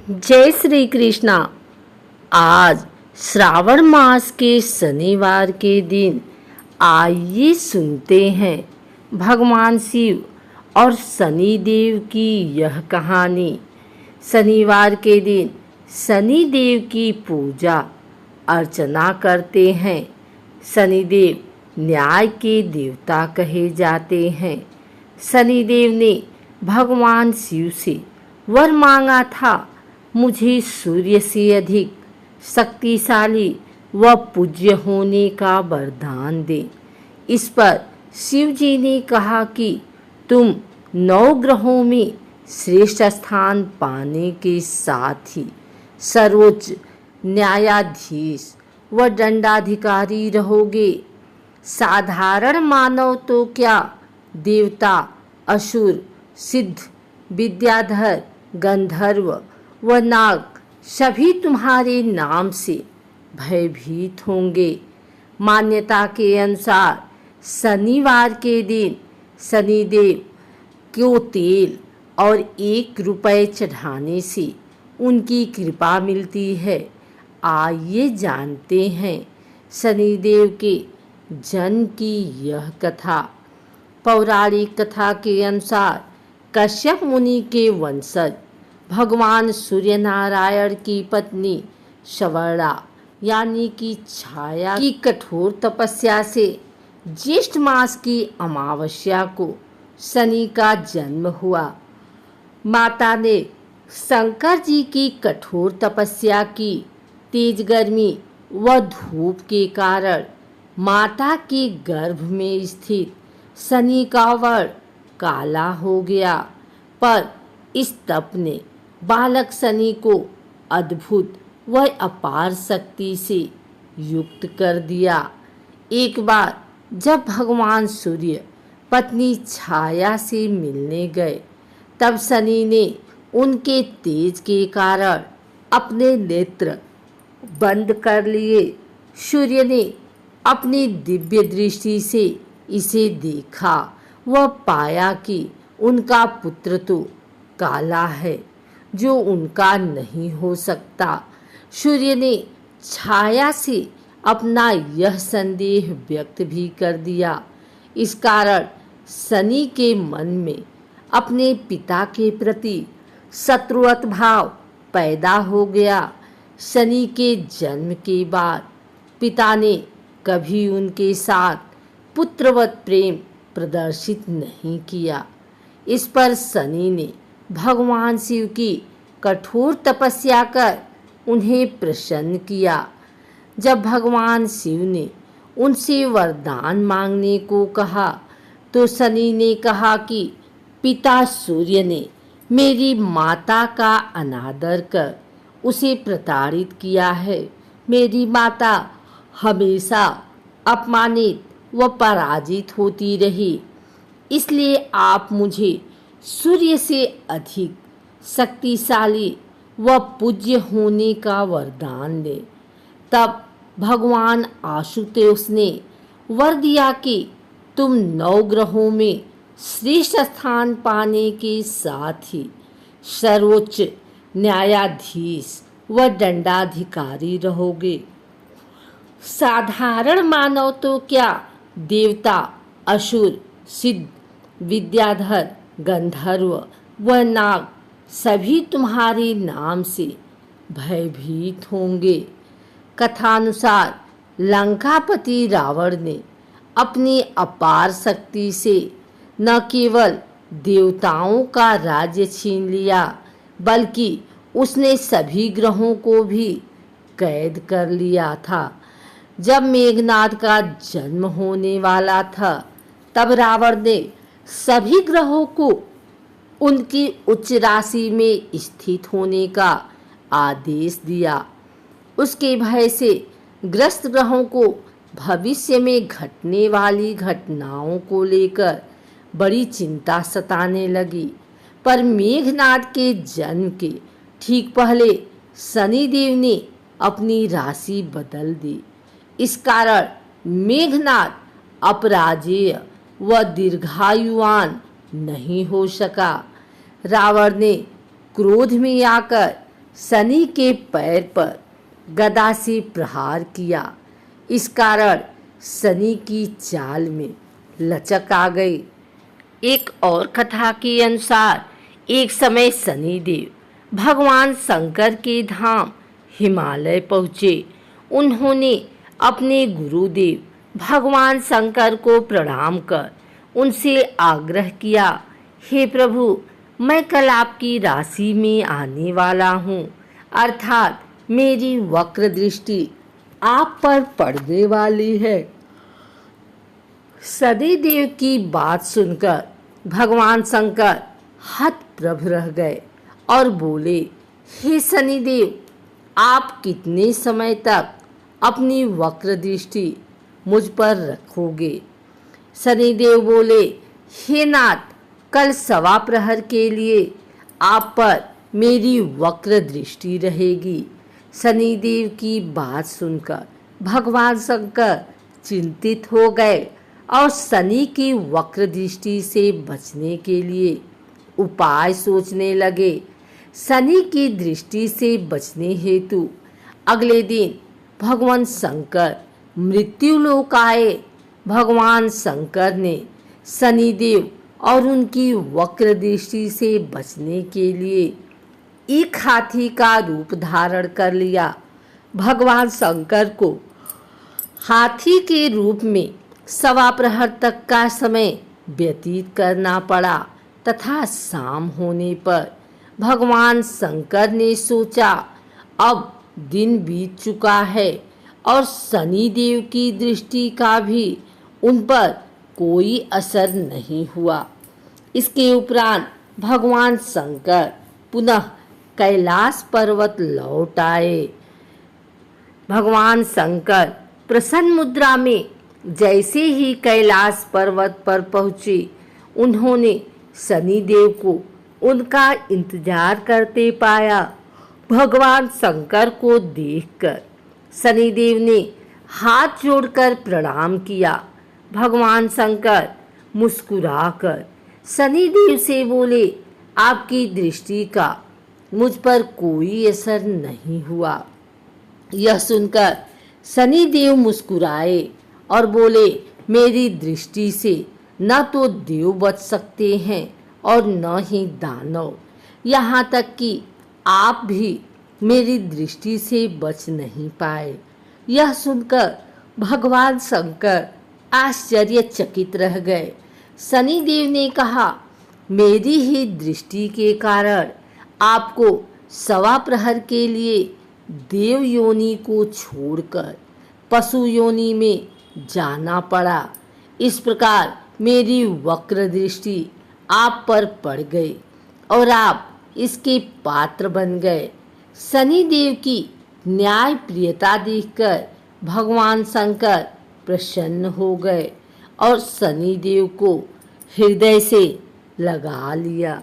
जय श्री कृष्णा। आज श्रावण मास के शनिवार के दिन आइए सुनते हैं भगवान शिव और शनिदेव की यह कहानी। शनिवार के दिन शनिदेव की पूजा अर्चना करते हैं। शनिदेव न्याय के देवता कहे जाते हैं। शनिदेव ने भगवान शिव से वर मांगा था, मुझे सूर्य से अधिक शक्तिशाली व पूज्य होने का वरदान दे। इस पर शिव जी ने कहा कि तुम 9 ग्रहों में श्रेष्ठ स्थान पाने के साथ ही सर्वोच्च न्यायाधीश व दंडाधिकारी रहोगे। साधारण मानव तो क्या, देवता, असुर, सिद्ध, विद्याधर, गंधर्व व नाग सभी तुम्हारे नाम से भयभीत होंगे। मान्यता के अनुसार शनिवार के दिन शनिदेव को तेल और 1 रुपये चढ़ाने से उनकी कृपा मिलती है। आइए जानते हैं शनिदेव के जन्म की यह कथा। पौराणिक कथा के अनुसार कश्यप मुनि के वंशज भगवान सूर्य नारायण की पत्नी सवर्णा यानी कि छाया की कठोर तपस्या से ज्येष्ठ मास की अमावस्या को शनि का जन्म हुआ। माता ने शंकर जी की कठोर तपस्या की तेज गर्मी व धूप के कारण माता के गर्भ में स्थित शनि का वर्ण काला हो गया, पर इस तप ने बालक शनि को अद्भुत व अपार शक्ति से युक्त कर दिया। एक बार जब भगवान सूर्य पत्नी छाया से मिलने गए, तब शनि ने उनके तेज के कारण अपने नेत्र बंद कर लिए। सूर्य ने अपनी दिव्य दृष्टि से इसे देखा व पाया कि उनका पुत्र तो काला है, जो उनका नहीं हो सकता। सूर्य ने छाया से अपना यह संदेह व्यक्त भी कर दिया। इस कारण शनि के मन में अपने पिता के प्रति शत्रुवत भाव पैदा हो गया। शनि के जन्म के बाद पिता ने कभी उनके साथ पुत्रवत प्रेम प्रदर्शित नहीं किया। इस पर शनि ने भगवान शिव की कठोर तपस्या कर उन्हें प्रसन्न किया। जब भगवान शिव ने उनसे वरदान मांगने को कहा, तो शनि ने कहा कि पिता सूर्य ने मेरी माता का अनादर कर उसे प्रताड़ित किया है। मेरी माता हमेशा अपमानित व पराजित होती रही, इसलिए आप मुझे सूर्य से अधिक शक्तिशाली व पूज्य होने का वरदान दे। तब भगवान आशुतोष ने वर दिया कि तुम 9 ग्रहों में श्रेष्ठ स्थान पाने के साथ ही सर्वोच्च न्यायाधीश व दंडाधिकारी रहोगे। साधारण मानव तो क्या, देवता, असुर, सिद्ध, विद्याधर, गंधर्व व नाग सभी तुम्हारे नाम से भयभीत होंगे। कथानुसार लंकापति रावण ने अपनी अपार शक्ति से न केवल देवताओं का राज्य छीन लिया, बल्कि उसने सभी ग्रहों को भी कैद कर लिया था। जब मेघनाद का जन्म होने वाला था, तब रावण ने सभी ग्रहों को उनकी उच्च राशि में स्थित होने का आदेश दिया। उसके भय से ग्रस्त ग्रहों को भविष्य में घटने वाली घटनाओं को लेकर बड़ी चिंता सताने लगी। पर मेघनाद के जन्म के ठीक पहले शनिदेव ने अपनी राशि बदल दी। इस कारण मेघनाद अपराजेय व दीर्घायुवान नहीं हो सका। रावण ने क्रोध में आकर शनि के पैर पर गदा से प्रहार किया। इस कारण शनि की चाल में लचक आ गई। एक और कथा के अनुसार एक समय शनिदेव भगवान शंकर के धाम हिमालय पहुँचे। उन्होंने अपने गुरुदेव भगवान शंकर को प्रणाम कर उनसे आग्रह किया, हे प्रभु, मैं कल आपकी राशि में आने वाला हूँ, अर्थात मेरी वक्र दृष्टि आप पर पड़ने वाली है। शनिदेव की बात सुनकर भगवान शंकर हतप्रभ रह गए और बोले, हे शनिदेव, आप कितने समय तक अपनी वक्र दृष्टि मुझ पर रखोगे? शनिदेव बोले, हे नाथ, कल सवा प्रहर के लिए आप पर मेरी वक्र दृष्टि रहेगी। शनिदेव की बात सुनकर भगवान शंकर चिंतित हो गए और शनि की वक्र दृष्टि से बचने के लिए उपाय सोचने लगे। शनि की दृष्टि से बचने हेतु अगले दिन भगवान शंकर मृत्युलोक आए। भगवान शंकर ने शनिदेव और उनकी वक्र दृष्टि से बचने के लिए एक हाथी का रूप धारण कर लिया। भगवान शंकर को हाथी के रूप में सवा प्रहर तक का समय व्यतीत करना पड़ा तथा शाम होने पर भगवान शंकर ने सोचा, अब दिन बीत चुका है और शनिदेव की दृष्टि का भी उन पर कोई असर नहीं हुआ। इसके उपरांत भगवान शंकर पुनः कैलाश पर्वत लौट आए। भगवान शंकर प्रसन्न मुद्रा में जैसे ही कैलाश पर्वत पर पहुँचे, उन्होंने शनिदेव को उनका इंतजार करते पाया। भगवान शंकर को देखकर शनिदेव ने हाथ जोड़कर प्रणाम किया। भगवान शंकर मुस्कुराकर शनिदेव से बोले, आपकी दृष्टि का मुझ पर कोई असर नहीं हुआ। यह सुनकर शनिदेव मुस्कुराए और बोले, मेरी दृष्टि से न तो देव बच सकते हैं और न ही दानव, यहाँ तक कि आप भी मेरी दृष्टि से बच नहीं पाए। यह सुनकर भगवान शंकर आश्चर्यचकित रह गए। शनिदेव ने कहा, मेरी ही दृष्टि के कारण आपको सवा प्रहर के लिए देव योनि को छोड़कर पशु योनि में जाना पड़ा। इस प्रकार मेरी वक्र दृष्टि आप पर पड़ गई और आप इसके पात्र बन गए। शनिदेव की न्याय प्रियता देखकर भगवान शंकर प्रसन्न हो गए और शनिदेव को हृदय से लगा लिया।